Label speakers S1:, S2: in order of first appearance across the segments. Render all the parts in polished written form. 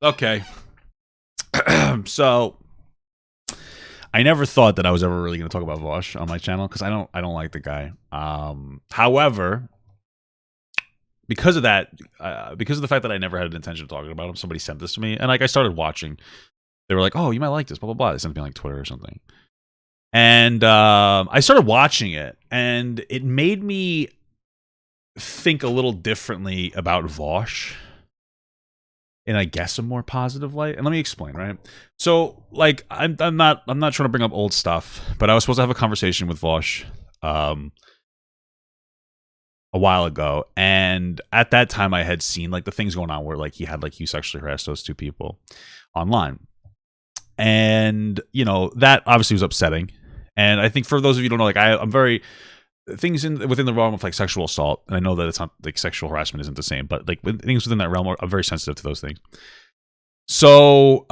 S1: Okay. So I never thought that I was ever really going to talk about Vaush on my channel because I don't like the guy. However, because of that, because of the fact that I never had an intention of talking about him, somebody sent this to me, and like I started watching. They were like, "Oh, you might like this," blah blah blah. They sent me like Twitter or something, and I started watching it, and it made me think a little differently about Vaush in, I guess, a more positive light. And let me explain, right? So, like, I'm not trying to bring up old stuff, but I was supposed to have a conversation with Vaush a while ago, and at that time I had seen like the things going on where like he sexually harassed those two people online. And you know, that obviously was upsetting. And I think for those of you who don't know, like I'm very things within the realm of like sexual assault, and I know that it's not like sexual harassment isn't the same, but like things within that realm I'm very sensitive to those things. So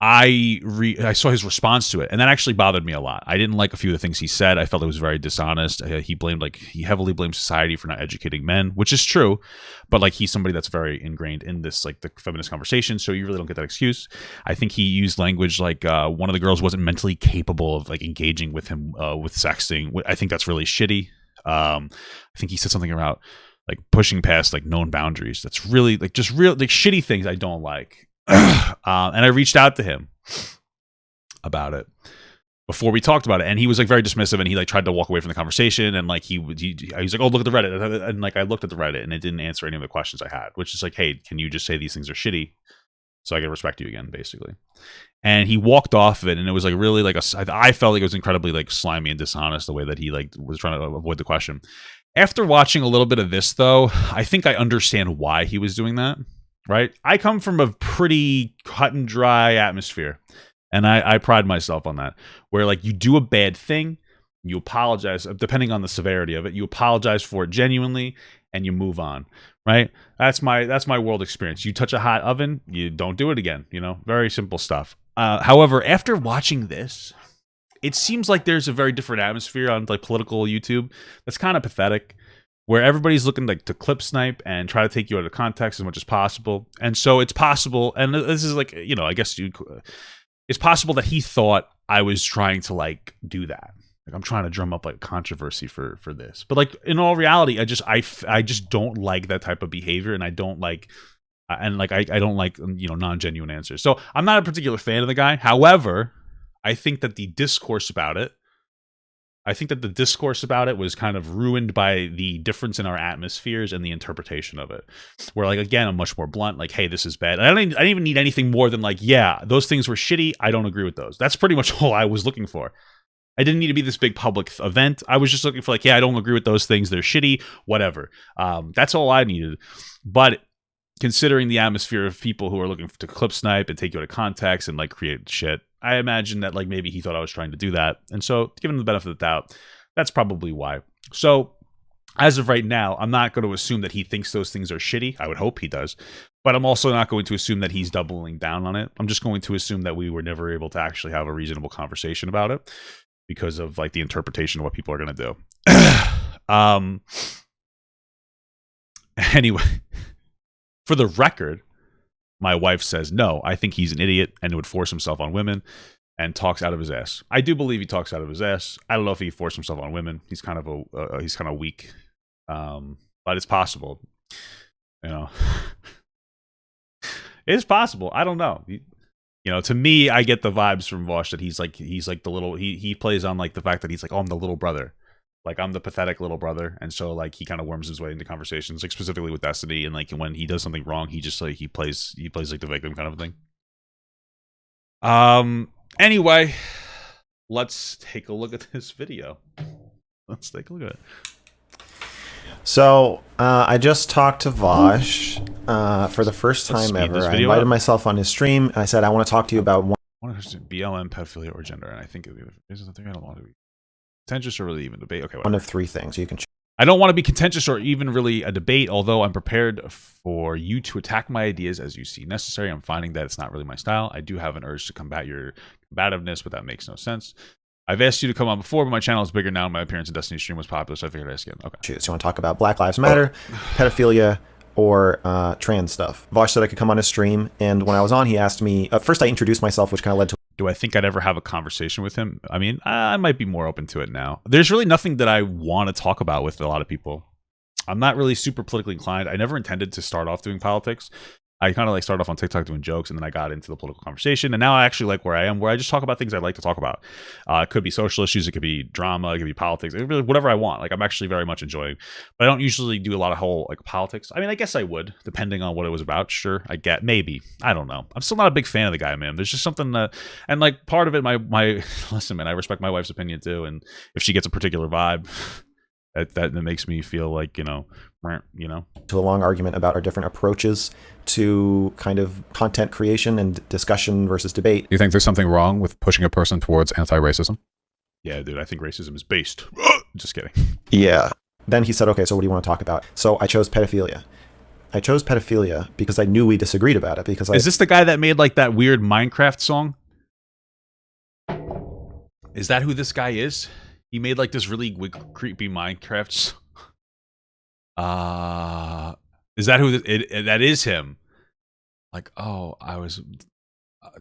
S1: I saw his response to it, and that actually bothered me a lot. I didn't like a few of the things he said. I felt it was very dishonest. He heavily blamed society for not educating men, which is true, but like he's somebody that's very ingrained in this like the feminist conversation, so you really don't get that excuse. I think he used language like one of the girls wasn't mentally capable of like engaging with him with sexting. I think that's really shitty. I think he said something about like pushing past like known boundaries. That's really like just real like shitty things I don't like. And I reached out to him about it before we talked about it, and he was like very dismissive, and he like tried to walk away from the conversation, and like he was like, "Oh, look at the Reddit," and like I looked at the Reddit, and it didn't answer any of the questions I had, which is like, "Hey, can you just say these things are shitty so I can respect you again," basically. And he walked off of it, and it was like really like I felt like it was incredibly like slimy and dishonest the way that he like was trying to avoid the question. After watching a little bit of this, though, I think I understand why he was doing that. Right? I come from a pretty cut and dry atmosphere, and I pride myself on that. Where like you do a bad thing, you apologize, depending on the severity of it, you apologize for it genuinely, and you move on. Right? That's my world experience. You touch a hot oven, you don't do it again. You know, very simple stuff. However, after watching this, it seems like there's a very different atmosphere on like political YouTube. That's kind of pathetic, where everybody's looking like to clip snipe and try to take you out of context as much as possible. And so it's possible, and this is like, you know, I guess it's possible that he thought I was trying to like do that. Like I'm trying to drum up like controversy for this. But like in all reality, I just don't like that type of behavior, and I don't like I don't like, you know, non-genuine answers. So I'm not a particular fan of the guy. However, I think that the discourse about it was kind of ruined by the difference in our atmospheres and the interpretation of it. Where, like, again, I'm much more blunt, like, hey, this is bad. And I didn't even need anything more than, like, yeah, those things were shitty. I don't agree with those. That's pretty much all I was looking for. I didn't need to be this big public event. I was just looking for, like, yeah, I don't agree with those things. They're shitty, whatever. That's all I needed. But considering the atmosphere of people who are looking to clip snipe and take you out of context and, like, create shit, I imagine that like maybe he thought I was trying to do that. And so given the benefit of the doubt, that's probably why. So as of right now, I'm not going to assume that he thinks those things are shitty. I would hope he does. But I'm also not going to assume that he's doubling down on it. I'm just going to assume that we were never able to actually have a reasonable conversation about it because of like the interpretation of what people are going to do. Anyway, for the record, my wife says, no, I think he's an idiot and would force himself on women and talks out of his ass. I do believe he talks out of his ass. I don't know if he forced himself on women. He's kind of weak. But it's possible. You know, it's possible. I don't know. You know, to me, I get the vibes from Vaush that he's like the little, he plays on like the fact that he's like, oh, I'm the little brother. Like I'm the pathetic little brother, and so like he kind of worms his way into conversations, like specifically with Destiny, and like when he does something wrong, he just like he plays like the victim kind of thing. Anyway, let's take a look at this video. Let's take a look at it.
S2: So I just talked to Vaush for the first time ever. I invited myself on his stream. I said I want to talk to you about
S1: BLM, pedophilia, or gender, and I think there's something I don't want to be contentious or really even debate. Okay,
S2: one of three things you can.
S1: I don't want to be contentious or even really a debate, although I'm prepared for you to attack my ideas as you see necessary. I'm finding that it's not really my style. I do have an urge to combat your combativeness, but that makes no sense. I've asked you to come on before, but my channel is bigger now. My appearance in Destiny stream was popular, so I figured I'd ask again. Okay.
S2: So you want to talk about Black Lives Matter, pedophilia, or trans stuff. Vaush said I could come on his stream, and when I was on, he asked me. First, I introduced myself, which kind of led to.
S1: Do I think I'd ever have a conversation with him? I mean, I might be more open to it now. There's really nothing that I want to talk about with a lot of people. I'm not really super politically inclined. I never intended to start off doing politics. I kind of like started off on TikTok doing jokes, and then I got into the political conversation. And now I actually like where I am, where I just talk about things I like to talk about. It could be social issues, it could be drama, it could be politics, it really, whatever I want. Like I'm actually very much enjoying. But I don't usually do a lot of whole like politics. I mean, I guess I would, depending on what it was about. Sure, I get maybe. I don't know. I'm still not a big fan of the guy, man. There's just something that, and like part of it, my listen, man, I respect my wife's opinion too, and if she gets a particular vibe. That makes me feel like, you know.
S2: To a long argument about our different approaches to kind of content creation and discussion versus debate.
S3: You think there's something wrong with pushing a person towards anti-racism?
S1: Yeah, dude, I think racism is based. Just kidding.
S2: Yeah. Then he said, okay, so what do you want to talk about? So I chose pedophilia. I chose pedophilia because I knew we disagreed about it. Because
S1: Is this the guy that made like that weird Minecraft song? Is that who this guy is? He made like this really creepy Minecraft. Is that who that is him? Like, oh, I was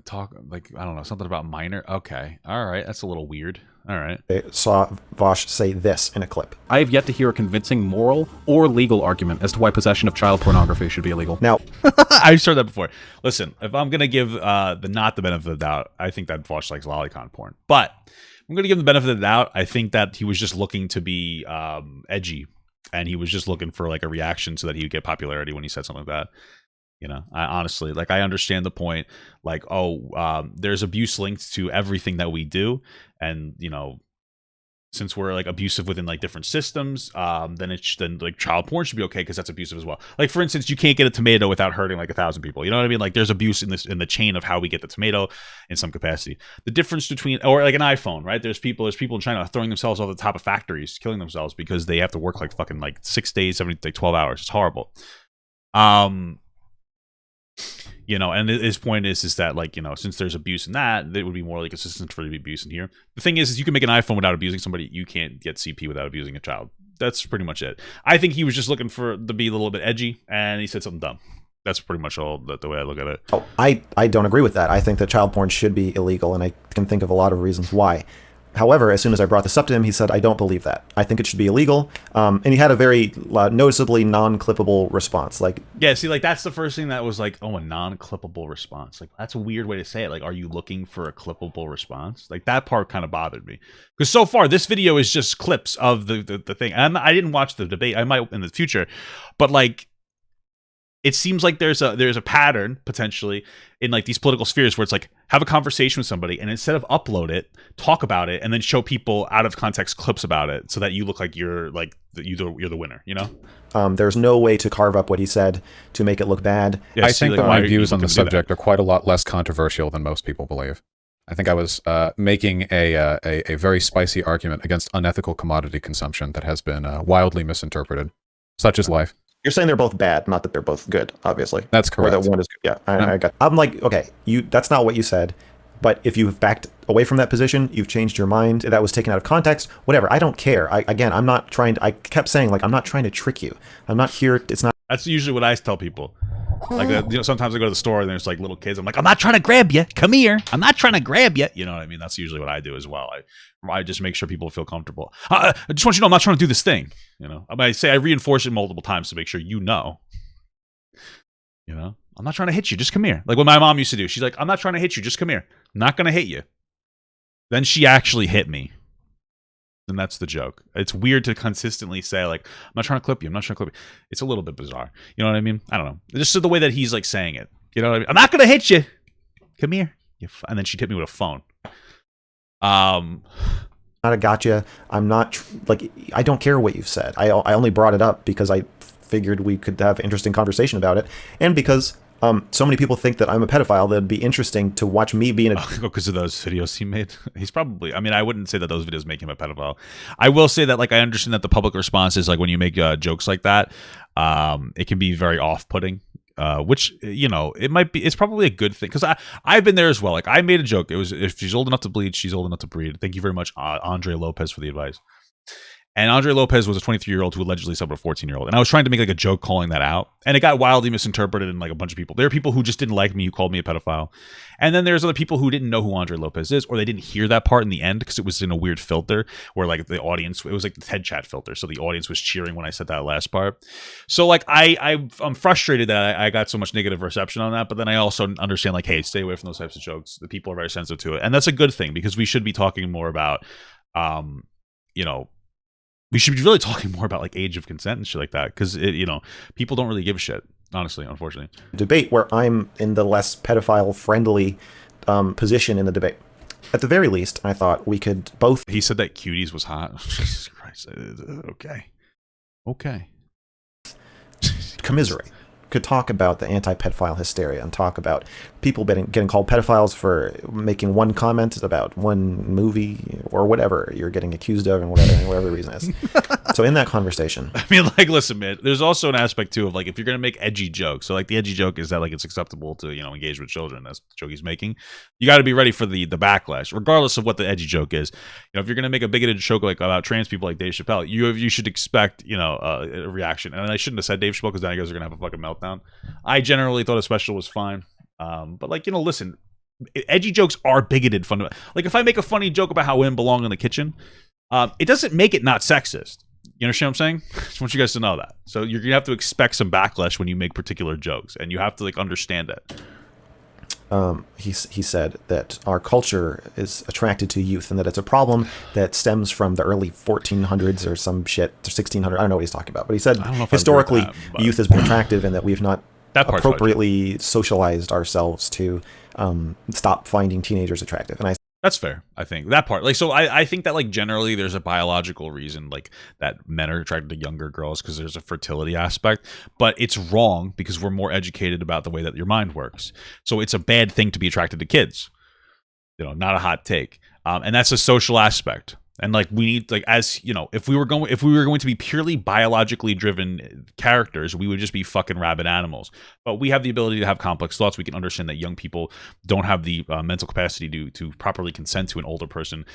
S1: talking like I don't know, something about minor. Okay, all right, that's a little weird. All right.
S2: I saw Vaush say this in a clip.
S4: I have yet to hear a convincing moral or legal argument as to why possession of child pornography should be illegal.
S2: Now,
S1: I've heard that before. Listen, if I'm gonna give not the benefit of the doubt, I think that Vaush likes lolicon porn, but. I'm going to give him the benefit of the doubt. I think that he was just looking to be edgy, and he was just looking for like a reaction so that he would get popularity when he said something like that. You know, I honestly, like, I understand the point. Like, there's abuse linked to everything that we do, and you know, since we're like abusive within like different systems, then like child porn should be okay because that's abusive as well. Like for instance, you can't get a tomato without hurting like 1,000 people. You know what I mean? Like there's abuse in the chain of how we get the tomato in some capacity. The difference between or like an iPhone, right? There's people in China throwing themselves off the top of factories, killing themselves because they have to work like fucking like 6 days, 12 hours. It's horrible. You know, and his point is that like, you know, since there's abuse in that, it would be more like assistance for the abuse in here. The thing is you can make an iPhone without abusing somebody. You can't get CP without abusing a child. That's pretty much it. I think he was just looking to be a little bit edgy, and he said something dumb. That's pretty much all the way I look at it.
S2: Oh, I don't agree with that. I think that child porn should be illegal, and I can think of a lot of reasons why. However, as soon as I brought this up to him, he said, I don't believe that. I think it should be illegal. And he had a very noticeably non-clippable response. Like,
S1: yeah, see, like, that's the first thing that was like, oh, a non-clippable response. Like, that's a weird way to say it. Like, are you looking for a clippable response? Like, that part kind of bothered me. Because so far, this video is just clips of the thing. And I didn't watch the debate. I might in the future. But, like, it seems like there's a pattern potentially in like these political spheres where it's like have a conversation with somebody and instead of upload it, talk about it, and then show people out of context clips about it so that you look like you're like you're the winner, you know?
S2: There's no way to carve up what he said to make it look bad.
S3: Yeah, I think that my views on the subject are quite a lot less controversial than most people believe. I think I was making a very spicy argument against unethical commodity consumption that has been wildly misinterpreted. Such is life.
S2: You're saying they're both bad, not that they're both good, obviously.
S3: That's correct.
S2: Or that one is good. Yeah, I'm like, okay, that's not what you said. But if you've backed away from that position, you've changed your mind, that was taken out of context, whatever. I don't care. I'm not trying to, I kept saying, like, I'm not trying to trick you. I'm not here. It's not.
S1: That's usually what I tell people. Like, you know, sometimes I go to the store and there's like little kids. I'm like, I'm not trying to grab you. Come here. I'm not trying to grab you. You know what I mean? That's usually what I do as well. I just make sure people feel comfortable. I just want you to know I'm not trying to do this thing. You know, I reinforce it multiple times to make sure you know. You know, I'm not trying to hit you. Just come here. Like what my mom used to do. She's like, I'm not trying to hit you. Just come here. I'm not going to hit you. Then she actually hit me. And that's the joke. It's weird to consistently say, like, I'm not trying to clip you. I'm not trying to clip you. It's a little bit bizarre. You know what I mean? I don't know. Just the way that he's, like, saying it. You know what I mean? I'm not going to hit you. Come here. And then she'd hit me with a phone.
S2: Not a gotcha. I'm not, I don't care what you've said. I only brought it up because I figured we could have interesting conversation about it. And because so many people think that I'm a pedophile, that'd be interesting to watch me being a...
S1: because of those videos he made? He's probably... I mean, I wouldn't say that those videos make him a pedophile. I will say that, like, I understand that the public response is, like, when you make jokes like that, it can be very off-putting, which, you know, it might be... It's probably a good thing, because I've been there as well. Like, I made a joke. It was, if she's old enough to bleed, she's old enough to breed. Thank you very much, Andre Lopez, for the advice. And Andre Lopez was a 23-year-old who allegedly slept with a 14-year-old. And I was trying to make like a joke calling that out. And it got wildly misinterpreted, and like a bunch of people. There are people who just didn't like me, who called me a pedophile. And then there's other people who didn't know who Andre Lopez is, or they didn't hear that part in the end because it was in a weird filter where like the audience, it was like the TED chat filter. So the audience was cheering when I said that last part. So like I'm frustrated that I got so much negative reception on that. But then I also understand like, hey, stay away from those types of jokes. The people are very sensitive to it. And that's a good thing because we should be talking more about, you know, we should be really talking more about like age of consent and shit like that because you know, people don't really give a shit, honestly, unfortunately.
S2: Debate where I'm in the less pedophile friendly position in the debate. At the very least, I thought we could both.
S1: He said that Cuties was hot. Jesus Christ. Okay.
S2: Commiserate. Could talk about the anti-pedophile hysteria and talk about people getting called pedophiles for making one comment about one movie or whatever you're getting accused of and whatever the reason is. So in that conversation,
S1: I mean, like, listen, man, there's also an aspect too of like if you're gonna make edgy jokes. So like the edgy joke is that like it's acceptable to, you know, engage with children. That's the joke he's making. You got to be ready for the backlash, regardless of what the edgy joke is. You know, if you're gonna make a bigoted joke like about trans people like Dave Chappelle, you should expect, you know, a reaction. And I shouldn't have said Dave Chappelle because then you guys are gonna have a fucking meltdown. I generally thought a special was fine. But like, you know, listen, edgy jokes are bigoted fundamentally. Like if I make a funny joke about how women belong in the kitchen, it doesn't make it not sexist. You understand what I'm saying? I just want you guys to know that. So you're gonna have to expect some backlash when you make particular jokes, and you have to like understand it.
S2: He said that our culture is attracted to youth and that it's a problem that stems from the early 1400s or some shit, or 1600. I don't know what he's talking about, but he said historically youth has been attractive and that we've not appropriately socialized ourselves to stop finding teenagers attractive. And
S1: that's fair. I think that part, like, so I think that like generally there's a biological reason like that men are attracted to younger girls because there's a fertility aspect, but it's wrong because we're more educated about the way that your mind works. So it's a bad thing to be attracted to kids. You know, not a hot take. And that's a social aspect. And like we need, like, as you know, if we were going to be purely biologically driven characters, we would just be fucking rabid animals. But we have the ability to have complex thoughts. We can understand that young people don't have the mental capacity to properly consent to an older person.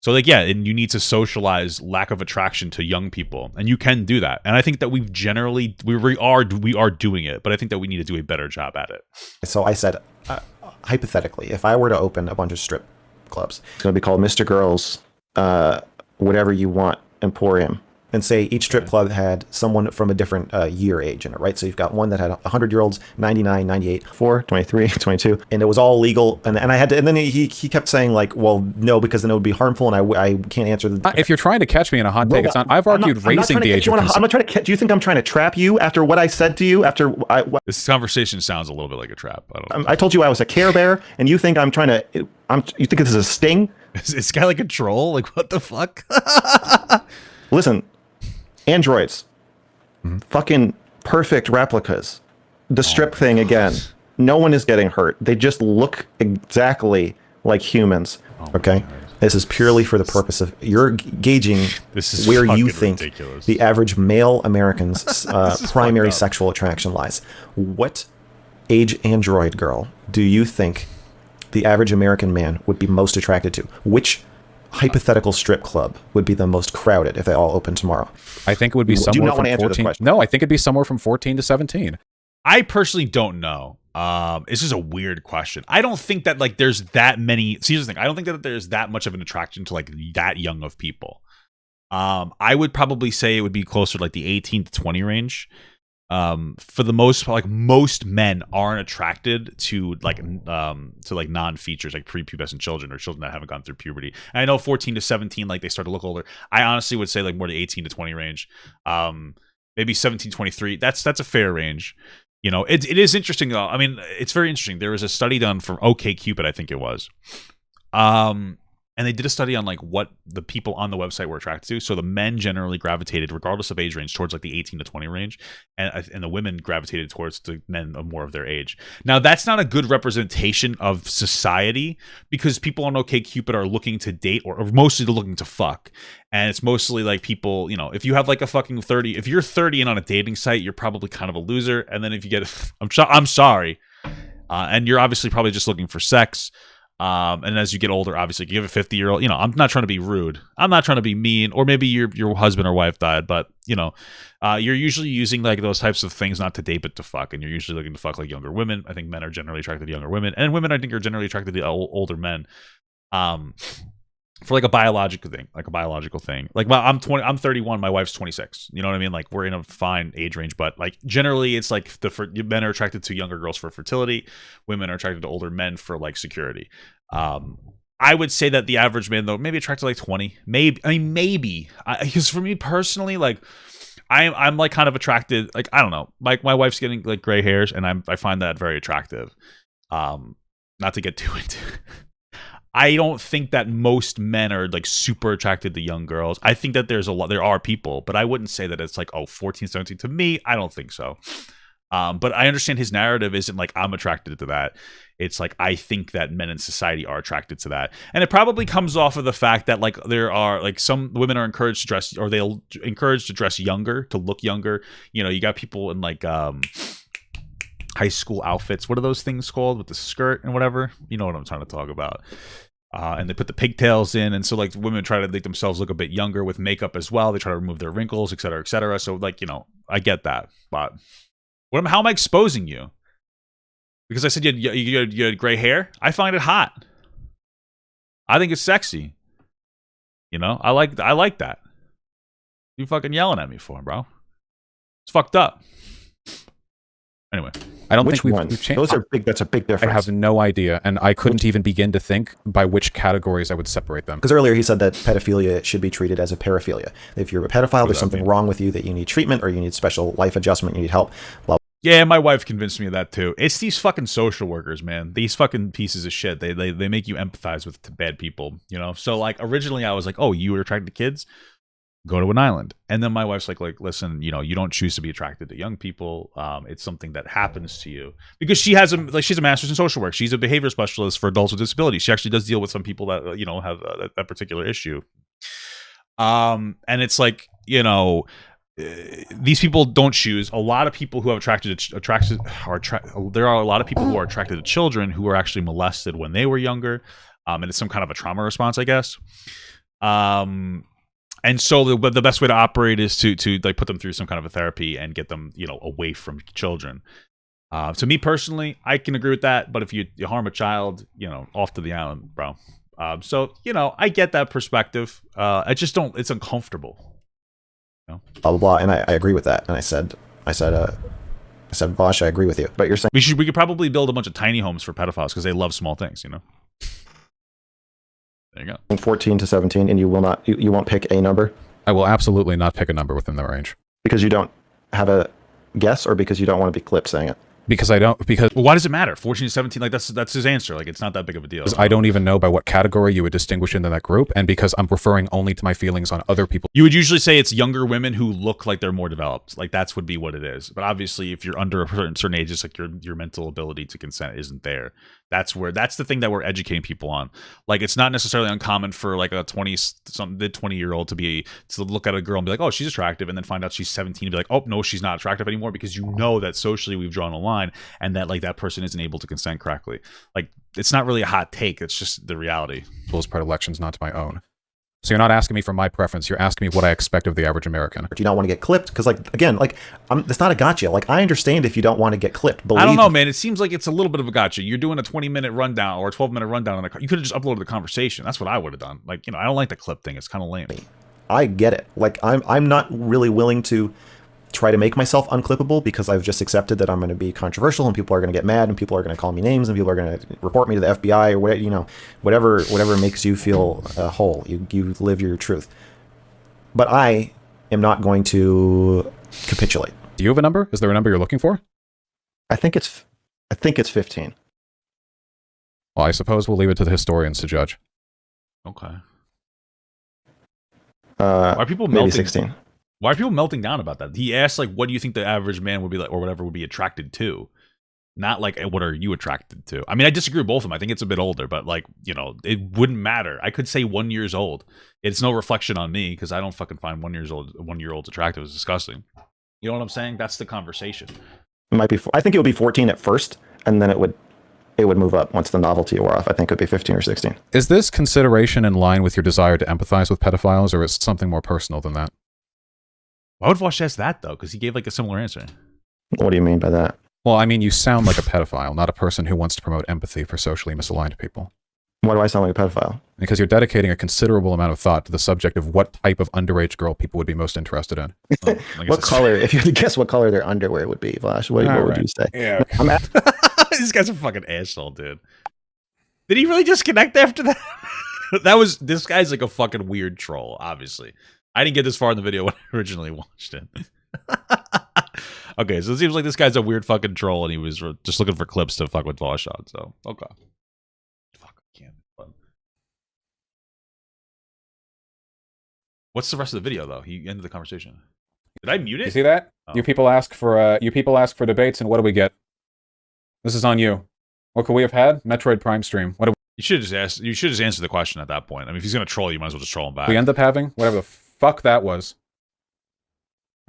S1: So like, yeah, and you need to socialize lack of attraction to young people, and you can do that. And I think that we are doing it, but I think that we need to do a better job at it.
S2: So I said, hypothetically, if I were to open a bunch of strip clubs, it's going to be called Mr. Girls. Whatever you want Emporium, and say each strip club had someone from a different year age in it, right? So you've got one that had 100-year-olds, 99, 98, 4, 23, 22, and it was all legal. And I had to, and then he kept saying like, well, no, because then it would be harmful, and I can't answer the.
S3: If you're trying to catch me in a hot take, it's not. I've argued raising the age of consent.
S2: I'm not trying to. Do you think I'm trying to trap you after what I said to you?
S1: This conversation sounds a little bit like a trap. I don't know.
S2: I told you I was a Care Bear, and you think I'm trying to. You think this is a sting?
S1: Is this guy like a troll? Like, what the fuck?
S2: Listen, androids, fucking perfect replicas. The strip thing again. No one is getting hurt. They just look exactly like humans. Okay? This is purely for the purpose of you're gauging where you think ridiculous. The average male American's primary sexual attraction lies. What age android girl do you think the average American man would be most attracted to? Which hypothetical strip club would be the most crowded if they all open tomorrow?
S3: I think it would be somewhere from 14. No, I think it'd be somewhere from 14 to 17.
S1: I personally don't know. This is a weird question. I don't think that like there's that many. See, here's the thing. I don't think that there's that much of an attraction to like that young of people. I would probably say it would be closer to like the 18 to 20 range. For the most part, like most men aren't attracted to like non-features like prepubescent children or children that haven't gone through puberty. And I know 14 to 17, like they start to look older. I honestly would say like more the 18 to 20 range. Maybe 17, 23. That's a fair range. You know, it is interesting though. I mean, it's very interesting. There was a study done from OkCupid, I think it was. And they did a study on like what the people on the website were attracted to. So the men generally gravitated, regardless of age range, towards like the 18 to 20 range, and the women gravitated towards the men of more of their age. Now that's not a good representation of society because people on OkCupid are looking to date or mostly looking to fuck, and it's mostly like people, you know, if you have like a fucking 30, if you're 30 and on a dating site, you're probably kind of a loser, and then if you get, I'm sorry, and you're obviously probably just looking for sex. And as you get older, obviously, you have a 50-year-old. I'm not trying to be rude. I'm not trying to be mean. Or maybe your husband or wife died, but you're usually using like those types of things not to date but to fuck, and you're usually looking to fuck like younger women. I think men are generally attracted to younger women, and women I think are generally attracted to older men. For like a biological thing. Like, well, I'm 31. My wife's 26. You know what I mean? Like, we're in a fine age range, but like generally, it's like men are attracted to younger girls for fertility. Women are attracted to older men for like security. I would say that the average man though maybe attracted to like 20. Maybe because for me personally, like I'm like kind of attracted. Like I don't know. Like my wife's getting like gray hairs, and I find that very attractive. Not to get too into. I don't think that most men are like super attracted to young girls. I think that there are people, but I wouldn't say that it's like, 14, 17. To me, I don't think so. But I understand his narrative isn't like I'm attracted to that. It's like I think that men in society are attracted to that. And it probably comes off of the fact that like there are like some women are encouraged to dress, or they'll encouraged to dress younger, to look younger. You got people in like high school outfits. What are those things called with the skirt and whatever? You know what I'm trying to talk about. And they put the pigtails in, and so like women try to make themselves look a bit younger with makeup as well. They try to remove their wrinkles, et cetera, et cetera. So like I get that, but how am I exposing you? Because I said you had gray hair. I find it hot. I think it's sexy. I like that. You fucking yelling at me for, bro? It's fucked up. Anyway,
S3: I don't
S2: Which
S3: think
S2: one?
S3: we've changed.
S2: Those are big. That's a big difference.
S3: I have no idea, and I couldn't even begin to think by which categories I would separate them.
S2: Because earlier he said that pedophilia should be treated as a paraphilia. If you're a pedophile, there's something wrong with you that you need treatment, or you need special life adjustment, you need help. Blah.
S1: Yeah, my wife convinced me of that too. It's these fucking social workers, man. These fucking pieces of shit. They make you empathize with bad people, So like originally I was like, oh, you were attracted to kids? Go to an island. And then my wife's like, listen, you don't choose to be attracted to young people. It's something that happens to you, because she's a master's in social work. She's a behavior specialist for adults with disabilities. She actually does deal with some people that have that particular issue. And it's like these people don't choose. A lot of people who have there are a lot of people who are attracted to children who were actually molested when they were younger, and it's some kind of a trauma response, I guess. And so the best way to operate is to like put them through some kind of a therapy and get them away from children. To me personally, I can agree with that. But if you harm a child, off to the island, bro. So I get that perspective. I just don't. It's uncomfortable.
S2: Blah blah blah. And I agree with that. And I said, Vaush, I agree with you. But you're saying
S1: we could probably build a bunch of tiny homes for pedophiles because they love small things. There you go.
S2: 14 to 17, and you won't pick a number?
S3: I will absolutely not pick a number within the range.
S2: Because you don't have a guess, or because you don't want to be clipped saying it?
S3: Because I don't. Because
S1: well, why does it matter? 14 to 17, like that's his answer. Like it's not that big of a deal.
S3: I don't even know by what category you would distinguish into that group, and because I'm referring only to my feelings on other people.
S1: You would usually say it's younger women who look like they're more developed. Like that's would be what it is. But obviously, if you're under a certain age, it's like your mental ability to consent isn't there. That's the thing that we're educating people on. Like it's not necessarily uncommon for like a mid 20-year-old to look at a girl and be like, oh, she's attractive, and then find out she's 17 and be like, oh no, she's not attractive anymore, because that socially we've drawn a line, and that like that person isn't able to consent correctly. Like it's not really a hot take. It's just the reality.
S3: Those predilections, not to my own. So you're not asking me for my preference. You're asking me what I expect of the average American.
S2: Do you not want to get clipped? Because it's not a gotcha. Like I understand if you don't want to get clipped.
S1: I don't know, man. It seems like it's a little bit of a gotcha. You're doing a 20-minute rundown or a 12-minute rundown on you could have just uploaded the conversation. That's what I would have done. Like I don't like the clip thing. It's kind of lame.
S2: I get it. Like I'm not really willing to try to make myself unclippable, because I've just accepted that I'm going to be controversial, and people are going to get mad, and people are going to call me names, and people are going to report me to the FBI, or whatever makes you feel whole. You live your truth. But I am not going to capitulate.
S3: Do you have a number? Is there a number you're looking for?
S2: I think it's 15.
S3: Well, I suppose we'll leave it to the historians to judge.
S1: Okay. Why are people
S2: maybe
S1: melting?
S2: 16.
S1: Why are people melting down about that? He asked, like, what do you think the average man would be like, or whatever would be attracted to? Not like, what are you attracted to? I mean, I disagree with both of them. I think it's a bit older, but like, it wouldn't matter. I could say 1 year old. It's no reflection on me, because I don't fucking find 1 year old attractive. It's disgusting. You know what I'm saying? That's the conversation.
S2: It might be. I think it would be 14 at first, and then it it would move up once the novelty wore off. I think it would be 15 or 16.
S3: Is this consideration in line with your desire to empathize with pedophiles, or is it something more personal than that?
S1: Why would Vaush ask that, though? Because he gave like a similar answer.
S2: What do you mean by that?
S3: Well, I mean, you sound like a pedophile, not a person who wants to promote empathy for socially misaligned people.
S2: Why do I sound like a pedophile?
S3: Because you're dedicating a considerable amount of thought to the subject of what type of underage girl people would be most interested in.
S1: Well,
S2: What color, if you had to guess what color their underwear would be, Vaush, what would you say?
S3: Yeah.
S2: I'm
S1: This guy's a fucking asshole, dude. Did he really disconnect after that? This guy's like a fucking weird troll, obviously. I didn't get this far in the video when I originally watched it. Okay, so it seems like this guy's a weird fucking troll, and he was just looking for clips to fuck with Vaush on, so, okay. Fuck, I can't. What's the rest of the video, though? He ended the conversation. Did I mute it?
S3: You see that?
S1: Oh.
S3: You people ask for debates, and what do we get? This is on you. What could we have had? Metroid Prime stream. What do
S1: You should just answer the question at that point. I mean, if he's gonna troll, you might as well just troll him back.
S3: we end up having? Whatever the fuck that was.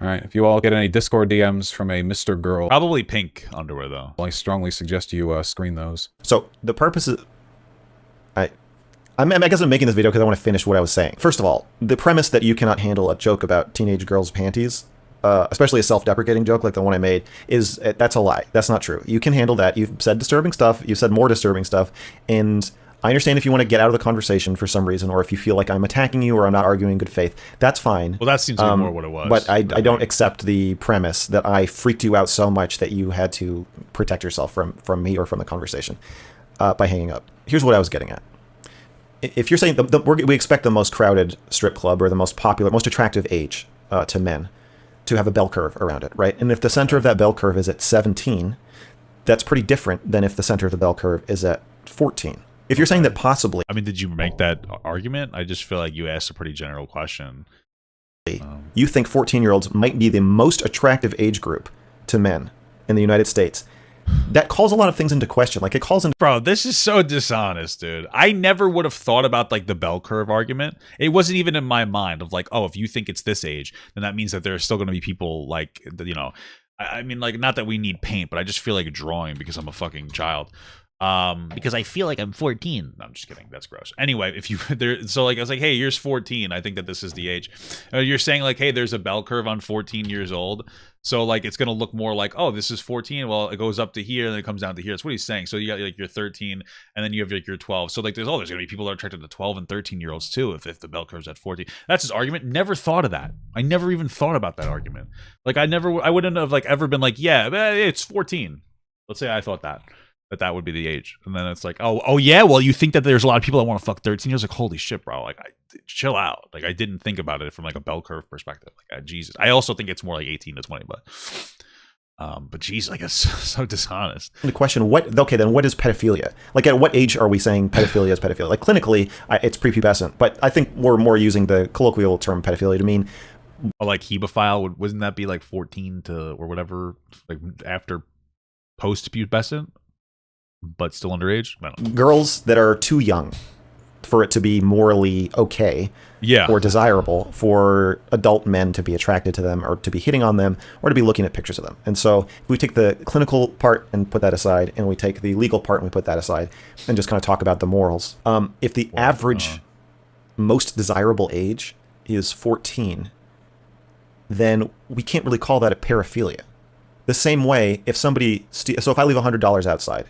S3: All right. If you all get any Discord DMs from a Mr. Girl,
S1: Probably pink underwear, though.
S3: I strongly suggest you screen those.
S2: So the purpose is, I guess I'm making this video because I want to finish what I was saying. First of all, the premise that you cannot handle a joke about teenage girls' panties, especially a self-deprecating joke like the one I made, that's a lie. That's not true. You can handle that. You've said disturbing stuff. You've said more disturbing stuff, and I understand if you want to get out of the conversation for some reason, or if you feel like I'm attacking you or I'm not arguing in good faith. That's fine.
S1: Well, that seems like more what it was.
S2: But I don't accept the premise that I freaked you out so much that you had to protect yourself from me or from the conversation by hanging up. Here's what I was getting at. If you're saying we expect the most crowded strip club or the most popular, most attractive age to men to have a bell curve around it, right? And if the center of that bell curve is at 17, that's pretty different than if the center of the bell curve is at 14. If you're saying that possibly...
S1: I mean, did you make that argument? I just feel like you asked a pretty general question.
S2: You think 14-year-olds might be the most attractive age group to men in the United States. That calls a lot of things into question. Like, it calls into...
S1: Bro, this is so dishonest, dude. I never would have thought about, like, the bell curve argument. It wasn't even in my mind of, like, oh, if you think it's this age, then that means that there are still going to be people, like, you know... I mean, like, not that we need paint, but I just feel like drawing because I'm a fucking child. Because I feel like I'm 14. No, I'm just kidding. That's gross. Anyway, if you so like I was like, hey, here's 14. I think that this is the age. You're saying like, hey, there's a bell curve on 14 years old. So like it's gonna look more like, oh, this is 14. Well, it goes up to here and then it comes down to here. That's what he's saying. So you got like your 13, and then you have like your 12. So like there's gonna be people that are attracted to 12 and 13-year-olds too if the bell curve's at 14. That's his argument. Never thought of that. I never even thought about that argument. Like I wouldn't have like ever been like, yeah, it's 14. Let's say I thought that would be the age, and then it's like, oh yeah, well, you think that there's a lot of people that want to fuck 13 years? Like, holy shit, bro! Like, chill out. Like, I didn't think about it from like a bell curve perspective. Like, Jesus. I also think it's more like 18 to 20, but geez, like it's so dishonest.
S2: The question: Okay, then what is pedophilia? Like, at what age are we saying pedophilia is pedophilia? Like, clinically, it's prepubescent, but I think we're more using the colloquial term pedophilia to mean,
S1: like hebephile. Wouldn't that be like 14 to or whatever, like after post-pubescent? But still underage? I don't know.
S2: Girls that are too young for it to be morally okay or desirable for adult men to be attracted to them or to be hitting on them or to be looking at pictures of them. And so if we take the clinical part and put that aside, and we take the legal part and we put that aside, and just kind of talk about the morals, if the average most desirable age is 14, then we can't really call that a paraphilia. The same way, if somebody... So if I leave $100 outside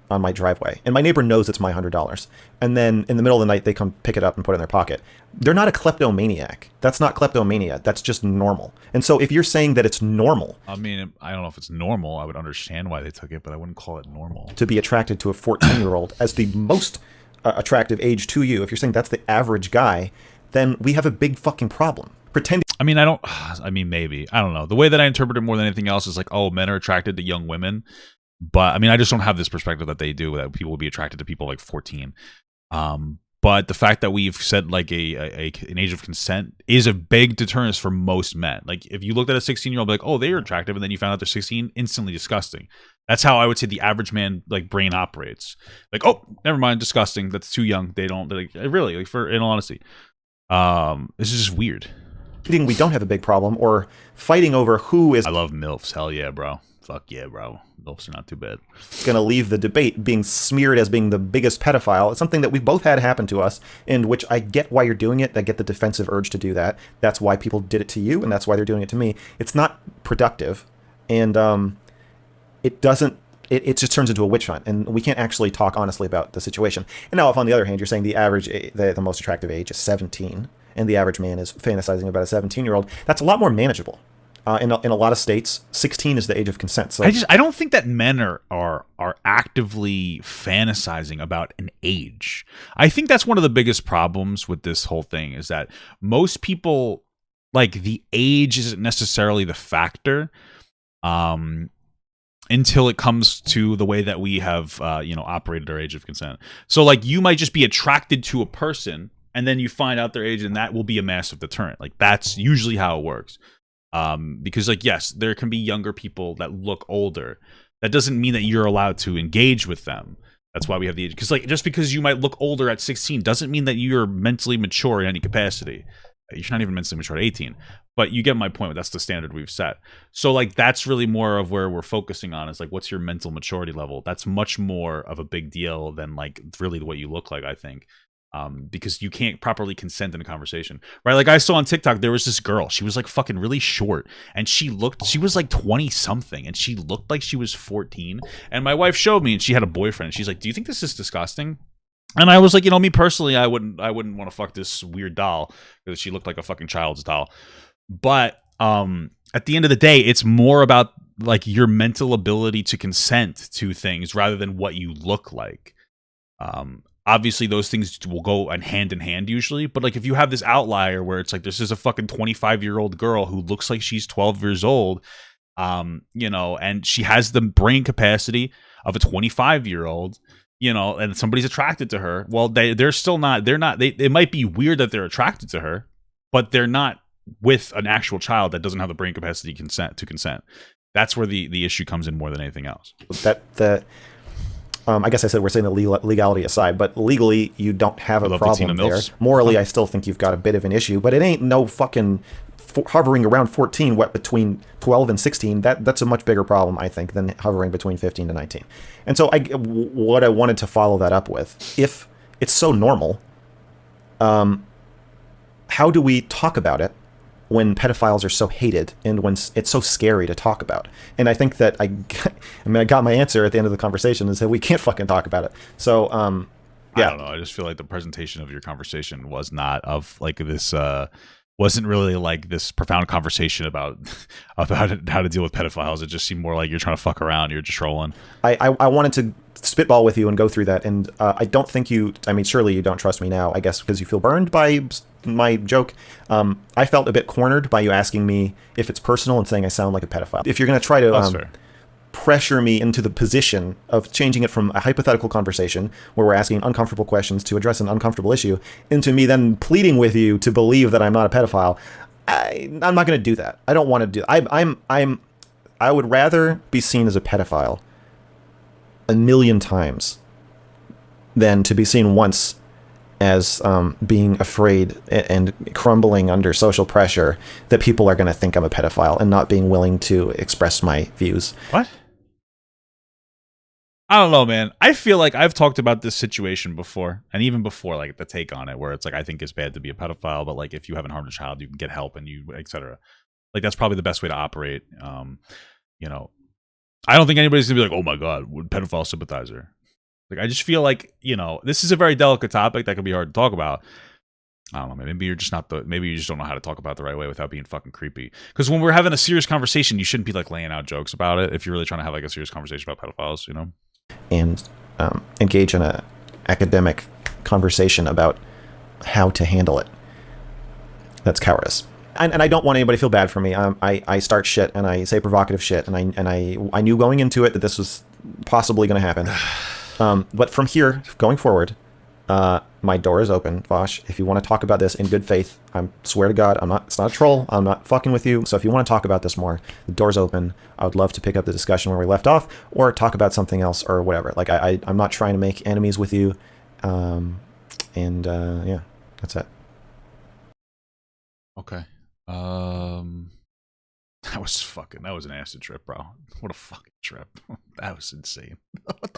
S2: on my driveway, and my neighbor knows it's my $100, and then in the middle of the night they come pick it up and put it in their pocket, they're not a kleptomaniac. That's not kleptomania. That's just normal. And so if you're saying that it's normal...
S1: I mean, I don't know if it's normal. I would understand why they took it, but I wouldn't call it normal.
S2: ...to be attracted to a 14-year-old as the most attractive age to you, if you're saying that's the average guy, then we have a big fucking problem. Pretending...
S1: I mean, maybe. I don't know. The way that I interpret it more than anything else is like, oh, men are attracted to young women. But I mean, I just don't have this perspective that they do, that people will be attracted to people like 14. But the fact that we've said like an age of consent is a big deterrent for most men. Like if you looked at a 16-year-old, like, oh, they're attractive, and then you found out they're 16, instantly disgusting. That's how I would say the average man like brain operates. Like, oh, never mind, disgusting. That's too young. They don't like really like in all honesty. This is just weird.
S2: We don't have a big problem, or fighting over who is...
S1: I love MILFs. Hell yeah, bro. fuck yeah, bro. Those are not too bad.
S2: Going to leave the debate being smeared as being the biggest pedophile. It's something that we've both had happen to us, and which I get why you're doing it. I get the defensive urge to do that. That's why people did it to you, and that's why they're doing it to me. It's not productive, and it doesn't. It just turns into a witch hunt, and we can't actually talk honestly about the situation. And now, if on the other hand, you're saying the average, the most attractive age is 17, and the average man is fantasizing about a 17-year-old, that's a lot more manageable. In a lot of states, 16 is the age of consent. So
S1: I don't think that men are actively fantasizing about an age. I think that's one of the biggest problems with this whole thing is that most people, like, the age isn't necessarily the factor until it comes to the way that we have operated our age of consent. So like you might just be attracted to a person and then you find out their age and that will be a massive deterrent. Like that's usually how it works. Because like, yes, there can be younger people that look older. That doesn't mean that you're allowed to engage with them. That's why we have the age. Because like, just because you might look older at 16 doesn't mean that you're mentally mature in any capacity. You're not even mentally mature at 18. But you get my point. That's the standard we've set. So like, that's really more of where we're focusing on is like, what's your mental maturity level? That's much more of a big deal than like really what you look like, I think. Because you can't properly consent in a conversation, right? Like I saw on TikTok, there was this girl. She was like fucking really short, and she was like 20 something, and she looked like she was 14. And my wife showed me, and she had a boyfriend. And she's like, "Do you think this is disgusting?" And I was like, me personally, I wouldn't want to fuck this weird doll because she looked like a fucking child's doll. But at the end of the day, it's more about like your mental ability to consent to things rather than what you look like. Obviously, those things will go hand in hand usually. But like if you have this outlier where it's like this is a fucking 25-year-old girl who looks like she's 12 years old, and she has the brain capacity of a 25-year-old, and somebody's attracted to her. Well, they're still not. It might be weird that they're attracted to her, but they're not with an actual child that doesn't have the brain capacity to consent. That's where the issue comes in more than anything else.
S2: I guess I said we're saying the legality aside, but legally you don't have a problem there. Morally, I still think you've got a bit of an issue, but it ain't no fucking hovering around 14, between 12 and 16. That's a much bigger problem, I think, than hovering between 15 and 19. And so what I wanted to follow that up with, if it's so normal, how do we talk about it when pedophiles are so hated and when it's so scary to talk about? And I think that I got my answer at the end of the conversation is that we can't fucking talk about it. So, yeah.
S1: I don't know. I just feel like the presentation of your conversation was not of like this, wasn't really like this profound conversation about how to deal with pedophiles. It just seemed more like you're trying to fuck around. You're just trolling. I wanted to spitball with you and go through that. And I don't think surely you don't trust me now, I guess, because you feel burned by my joke. I felt a bit cornered by you asking me if it's personal and saying I sound like a pedophile. If you're going to try to pressure me into the position of changing it from a hypothetical conversation where we're asking uncomfortable questions to address an uncomfortable issue into me then pleading with you to believe that I'm not a pedophile, I'm not going to do that. I don't want to do that. I would rather be seen as a pedophile 1,000,000 times than to be seen once as being afraid and crumbling under social pressure that people are going to think I'm a pedophile and not being willing to express my views. What? I don't know, man. I feel like I've talked about this situation before, and even before, like the take on it, where it's like I think it's bad to be a pedophile, but like if you haven't harmed a child, you can get help and you, etc. Like that's probably the best way to operate. I don't think anybody's gonna be like, "Oh my god, pedophile sympathizer." Like, I just feel like, this is a very delicate topic that can be hard to talk about. I don't know, maybe you're just maybe you just don't know how to talk about it the right way without being fucking creepy. Because when we're having a serious conversation, you shouldn't be like laying out jokes about it if you're really trying to have like a serious conversation about pedophiles,
S2: And engage in a academic conversation about how to handle it. That's cowardice. And I don't want anybody to feel bad for me. I start shit and I say provocative shit, and I knew going into it that this was possibly going to happen. But from here, going forward, my door is open, Vaush. If you want to talk about this in good faith, I swear to God, it's not a troll. I'm not fucking with you. So if you want to talk about this more, the door's open. I would love to pick up the discussion where we left off or talk about something else or whatever. Like, I'm not trying to make enemies with you. Yeah, that's it.
S1: Okay. That was an acid trip, bro. What a fucking trip. That was insane. What the